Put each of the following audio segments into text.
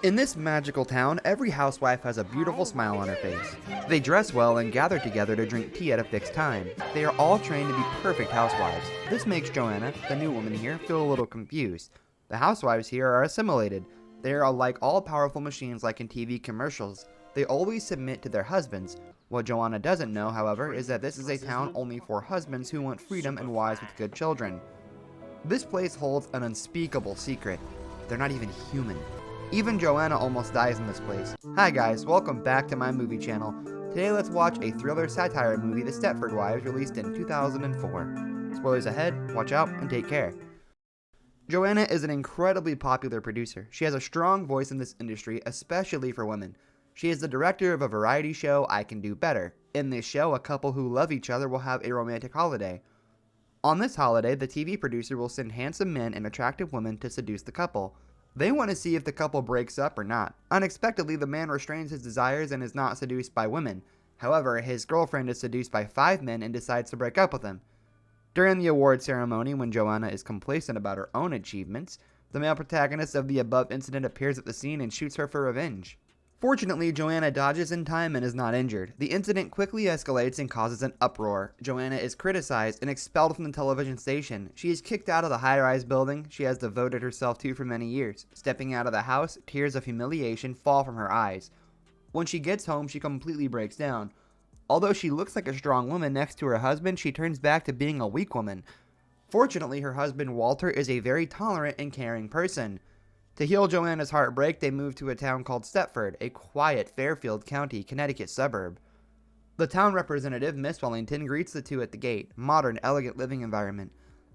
In this magical town, every housewife has a beautiful smile on her face. They dress well and gather together to drink tea at a fixed time. They are all trained to be perfect housewives. This makes Joanna, the new woman here, feel a little confused. The housewives here are assimilated. They are like all-powerful machines like in TV commercials. They always submit to their husbands. What Joanna doesn't know, however, is that this is a town only for husbands who want freedom and wives with good children. This place holds an unspeakable secret. They're not even human. Even Joanna almost dies in this place. Hi guys, welcome back to my movie channel. Today let's watch a thriller satire movie, The Stepford Wives, released in 2004. Spoilers ahead, watch out, and take care. Joanna is an incredibly popular producer. She has a strong voice in this industry, especially for women. She is the director of a variety show, I Can Do Better. In this show, a couple who love each other will have a romantic holiday. On this holiday, the TV producer will send handsome men and attractive women to seduce the couple. They want to see if the couple breaks up or not. Unexpectedly, the man restrains his desires and is not seduced by women. However, his girlfriend is seduced by 5 men and decides to break up with him. During the award ceremony, when Joanna is complacent about her own achievements, the male protagonist of the above incident appears at the scene and shoots her for revenge. Fortunately, Joanna dodges in time and is not injured. The incident quickly escalates and causes an uproar. Joanna is criticized and expelled from the television station. She is kicked out of the high-rise building she has devoted herself to for many years. Stepping out of the house, tears of humiliation fall from her eyes. When she gets home, she completely breaks down. Although she looks like a strong woman next to her husband, she turns back to being a weak woman. Fortunately, her husband Walter is a very tolerant and caring person. To heal Joanna's heartbreak, they move to a town called Stepford, a quiet Fairfield County, Connecticut suburb. The town representative, Miss Wellington, greets the two at the gate. Modern, elegant living environment.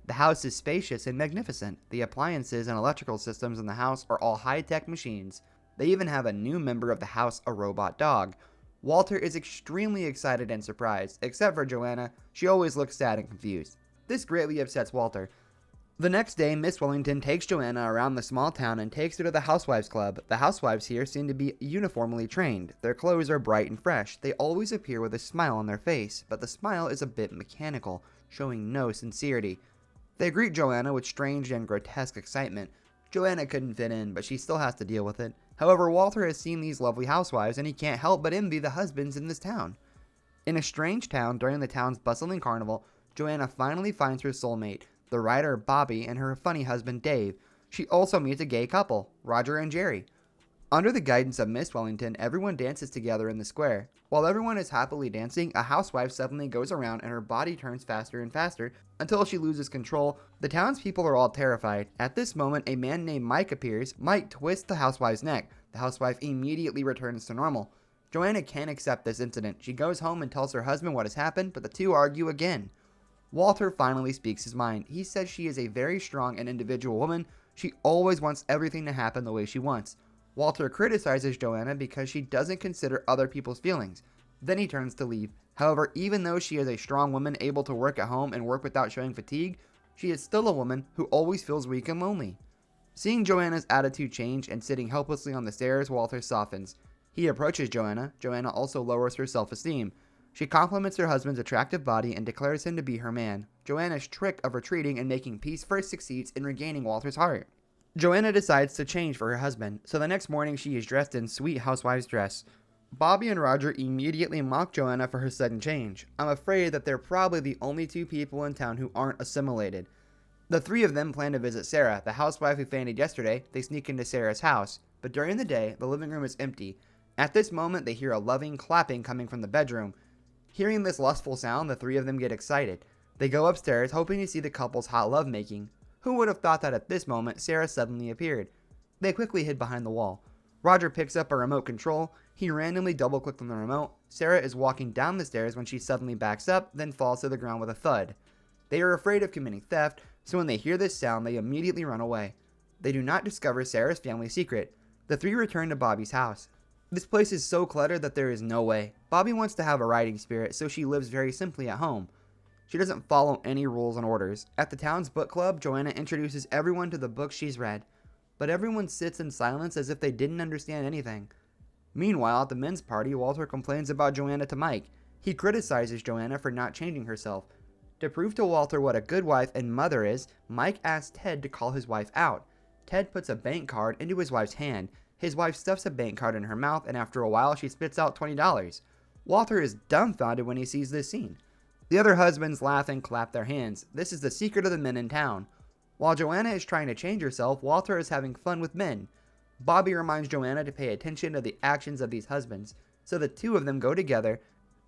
The house is spacious and magnificent. The appliances and electrical systems in the house are all high-tech machines. They even have a new member of the house, a robot dog. Walter is extremely excited and surprised. Except for Joanna, she always looks sad and confused. This greatly upsets Walter. The next day, Miss Wellington takes Joanna around the small town and takes her to the Housewives Club. The housewives here seem to be uniformly trained. Their clothes are bright and fresh. They always appear with a smile on their face, but the smile is a bit mechanical, showing no sincerity. They greet Joanna with strange and grotesque excitement. Joanna couldn't fit in, but she still has to deal with it. However, Walter has seen these lovely housewives, and he can't help but envy the husbands in this town. In a strange town during the town's bustling carnival, Joanna finally finds her soulmate, the writer Bobby and her funny husband Dave. She also meets a gay couple, Roger and Jerry. Under the guidance of Miss Wellington, everyone dances together in the square. While everyone is happily dancing, a housewife suddenly goes around and her body turns faster and faster until she loses control. The townspeople are all terrified. At this moment, a man named Mike appears. Mike twists the housewife's neck. The housewife immediately returns to normal. Joanna can't accept this incident. She goes home and tells her husband what has happened, but the two argue again. Walter finally speaks his mind. He says she is a very strong and individual woman. She always wants everything to happen the way she wants. Walter criticizes Joanna because she doesn't consider other people's feelings. Then he turns to leave. However, even though she is a strong woman able to work at home and work without showing fatigue, she is still a woman who always feels weak and lonely. Seeing Joanna's attitude change and sitting helplessly on the stairs, Walter softens. He approaches Joanna. Joanna also lowers her self-esteem. She compliments her husband's attractive body and declares him to be her man. Joanna's trick of retreating and making peace first succeeds in regaining Walter's heart. Joanna decides to change for her husband, so the next morning she is dressed in sweet housewife's dress. Bobby and Roger immediately mock Joanna for her sudden change. I'm afraid that they're probably the only two people in town who aren't assimilated. The three of them plan to visit Sarah, the housewife who fainted yesterday. They sneak into Sarah's house, but during the day, the living room is empty. At this moment, they hear a loving clapping coming from the bedroom. Hearing this lustful sound, the three of them get excited. They go upstairs, hoping to see the couple's hot lovemaking. Who would have thought that at this moment, Sarah suddenly appeared? They quickly hid behind the wall. Roger picks up a remote control. He randomly double-clicks on the remote. Sarah is walking down the stairs when she suddenly backs up, then falls to the ground with a thud. They are afraid of committing theft, so when they hear this sound, they immediately run away. They do not discover Sarah's family secret. The three return to Bobby's house. This place is so cluttered that there is no way. Bobby wants to have a writing spirit, so she lives very simply at home. She doesn't follow any rules and orders. At the town's book club, Joanna introduces everyone to the books she's read, but everyone sits in silence as if they didn't understand anything. Meanwhile, at the men's party, Walter complains about Joanna to Mike. He criticizes Joanna for not changing herself. To prove to Walter what a good wife and mother is, Mike asks Ted to call his wife out. Ted puts a bank card into his wife's hand. His wife stuffs a bank card in her mouth, and after a while she spits out $20. Walter is dumbfounded when he sees this scene. The other husbands laugh and clap their hands. This is the secret of the men in town. While Joanna is trying to change herself, Walter is having fun with men. Bobby reminds Joanna to pay attention to the actions of these husbands, so the two of them go together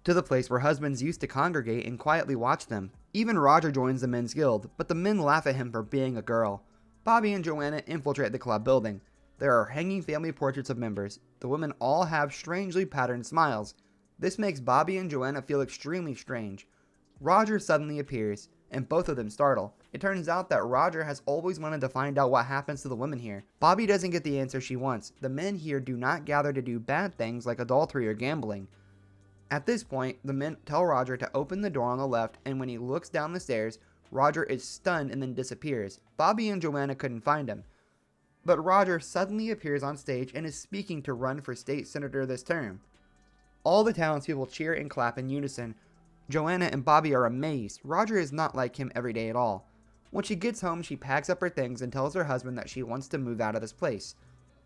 to the place where husbands used to congregate and quietly watch them. Even Roger joins the men's guild, but the men laugh at him for being a girl. Bobby and Joanna infiltrate the club building. There are hanging family portraits of members. The women all have strangely patterned smiles. This makes Bobby and Joanna feel extremely strange. Roger suddenly appears, and both of them startle. It turns out that Roger has always wanted to find out what happens to the women here. Bobby doesn't get the answer she wants. The men here do not gather to do bad things like adultery or gambling. At this point, the men tell Roger to open the door on the left, and when he looks down the stairs, Roger is stunned and then disappears. Bobby and Joanna couldn't find him. But Roger suddenly appears on stage and is speaking to run for state senator this term. All the townspeople cheer and clap in unison. Joanna and Bobby are amazed. Roger is not like him every day at all. When she gets home, she packs up her things and tells her husband that she wants to move out of this place.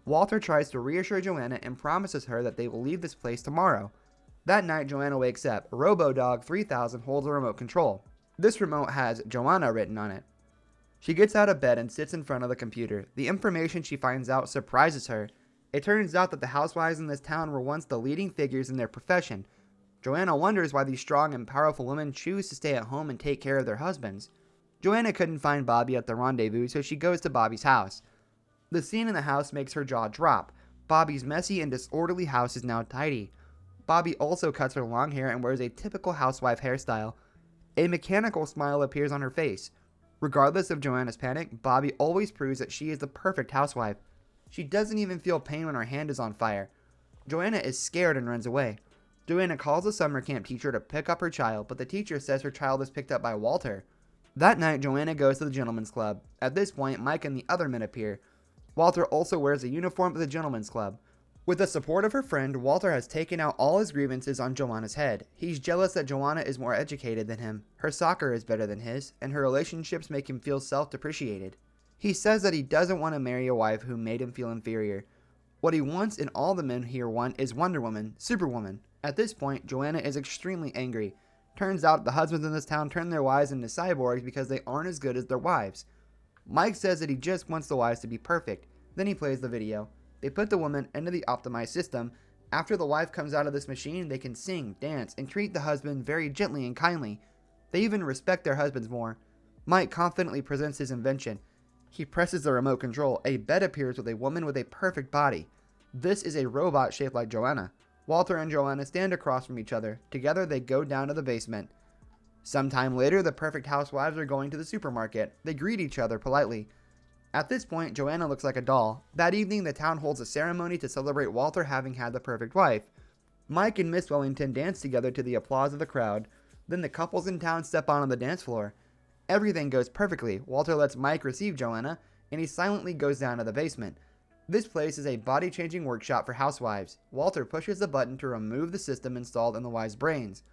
Walter tries to reassure Joanna and promises her that they will leave this place tomorrow. That night, Joanna wakes up. RoboDog 3000 holds a remote control. This remote has Joanna written on it. She gets out of bed and sits in front of the computer. The information she finds out surprises her. It turns out that the housewives in this town were once the leading figures in their profession. Joanna wonders why these strong and powerful women choose to stay at home and take care of their husbands. Joanna couldn't find Bobby at the rendezvous, so she goes to Bobby's house. The scene in the house makes her jaw drop. Bobby's messy and disorderly house is now tidy. Bobby also cuts her long hair and wears a typical housewife hairstyle. A mechanical smile appears on her face. Regardless of Joanna's panic, Bobby always proves that she is the perfect housewife. She doesn't even feel pain when her hand is on fire. Joanna is scared and runs away. Joanna calls the summer camp teacher to pick up her child, but the teacher says her child is picked up by Walter. That night, Joanna goes to the gentleman's club. At this point, Mike and the other men appear. Walter also wears a uniform of the gentleman's club. With the support of her friend, Walter has taken out all his grievances on Joanna's head. He's jealous that Joanna is more educated than him, her soccer is better than his, and her relationships make him feel self-depreciated. He says that he doesn't want to marry a wife who made him feel inferior. What he wants and all the men here want is Wonder Woman, Superwoman. At this point, Joanna is extremely angry. Turns out the husbands in this town turn their wives into cyborgs because they aren't as good as their wives. Mike says that he just wants the wives to be perfect. Then he plays the video. They put the woman into the optimized system. After the wife comes out of this machine, they can sing, dance, and treat the husband very gently and kindly. They even respect their husbands more. Mike confidently presents his invention. He presses the remote control. A bed appears with a woman with a perfect body. This is a robot shaped like Joanna. Walter and Joanna stand across from each other. Together they go down to the basement. Sometime later, the perfect housewives are going to the supermarket. They greet each other politely. At this point, Joanna looks like a doll. That evening, the town holds a ceremony to celebrate Walter having had the perfect wife. Mike and Miss Wellington dance together to the applause of the crowd. Then the couples in town step on the dance floor. Everything goes perfectly. Walter lets Mike receive Joanna, and he silently goes down to the basement. This place is a body-changing workshop for housewives. Walter pushes the button to remove the system installed in the wives' brains.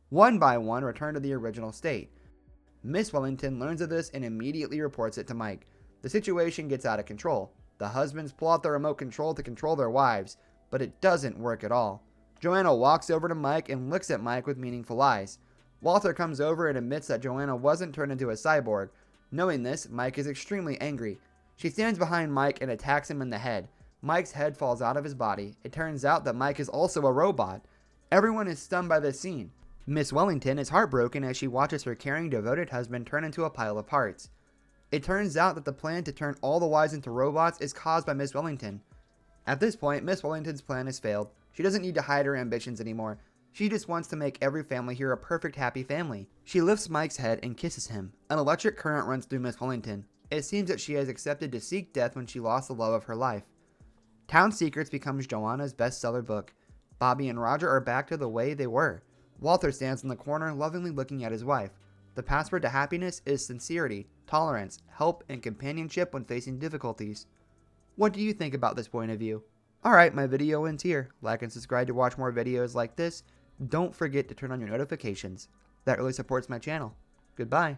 One by one return to the original state. Miss Wellington learns of this and immediately reports it to Mike. The situation gets out of control. The husbands pull out the remote control to control their wives, but it doesn't work at all. Joanna walks over to Mike and looks at Mike with meaningful eyes. Walter comes over and admits that Joanna wasn't turned into a cyborg. Knowing this, Mike is extremely angry. She stands behind Mike and attacks him in the head. Mike's head falls out of his body. It turns out that Mike is also a robot. Everyone is stunned by this scene. Miss Wellington is heartbroken as she watches her caring, devoted husband turn into a pile of parts. It turns out that the plan to turn all the wives into robots is caused by Miss Wellington. At this point, Miss Wellington's plan has failed. She doesn't need to hide her ambitions anymore. She just wants to make every family here a perfect, happy family. She lifts Mike's head and kisses him. An electric current runs through Miss Wellington. It seems that she has accepted to seek death when she lost the love of her life. Town Secrets becomes Joanna's bestseller book. Bobby and Roger are back to the way they were. Walter stands in the corner, lovingly looking at his wife. The password to happiness is sincerity, tolerance, help, and companionship when facing difficulties. What do you think about this point of view? Alright, my video ends here. Like and subscribe to watch more videos like this. Don't forget to turn on your notifications. That really supports my channel. Goodbye.